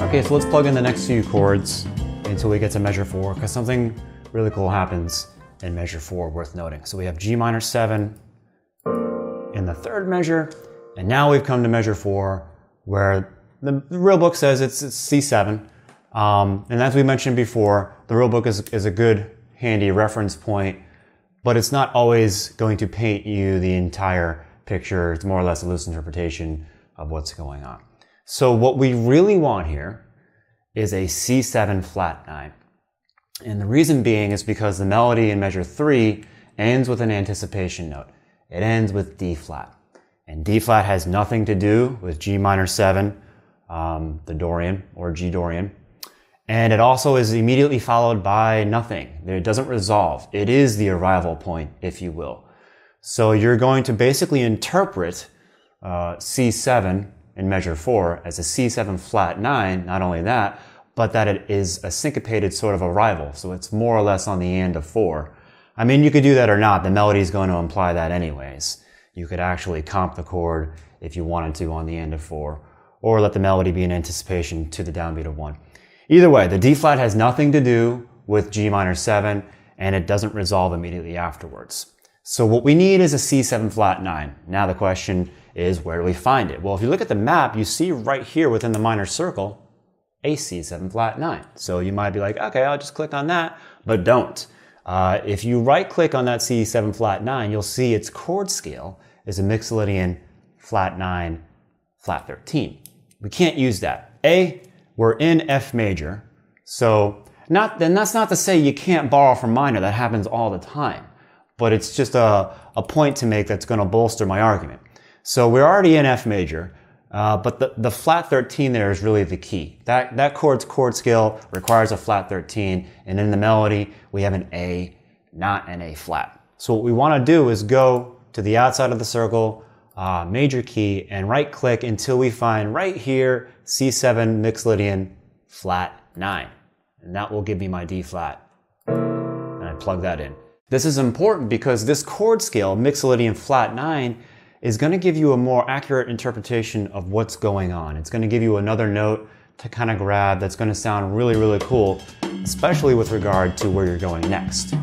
Okay, so let's plug in the next few chords until we get to measure 4, because something really cool happens in measure 4 worth noting. So we have G minor 7 in the 3rd measure, and now we've come to measure 4, where the real book says it's C7. And as we mentioned before, the real book is a good, handy reference point, but it's not always going to paint you the entire picture. It's more or less a loose interpretation of what's going on. So what we really want here is a C7 flat 9. And the reason being is because the melody in measure 3 ends with an anticipation note. It ends with D flat. And D flat has nothing to do with G minor 7, the Dorian or G Dorian. And it also is immediately followed by nothing. It doesn't resolve. It is the arrival point, if you will. So you're going to basically interpret C7 in measure 4 as a C7 flat 9, not only that, but that it is a syncopated sort of arrival. So it's more or less on the end of 4. I mean, you could do that or not. The melody is going to imply that anyways. You could actually comp the chord if you wanted to on the end of 4, or let the melody be in anticipation to the downbeat of 1. Either way, the D flat has nothing to do with G minor 7, and it doesn't resolve immediately afterwards. So what we need is a C7 flat 9. Now the question is, where do we find it? Well, if you look at the map, you see right here within the minor circle, a C7 flat 9. So you might be like, okay, I'll just click on that, but don't. If you right click on that C7 flat 9, you'll see its chord scale is a Mixolydian flat 9, flat 13. We can't use that. We're in F major, so then that's not to say you can't borrow from minor. That happens all the time, but it's just a point to make that's going to bolster my argument. So we're already in F major, but the flat 13 there is really the key. That chord's chord scale requires a flat 13, and in the melody we have an A, not an A flat. So what we want to do is go to the outside of the circle, major key, and right click until we find right here C7 Mixolydian flat 9. And that will give me my D flat. And I plug that in. This is important because this chord scale, Mixolydian flat 9, is going to give you a more accurate interpretation of what's going on. It's going to give you another note to kind of grab that's going to sound really, really cool, especially with regard to where you're going next.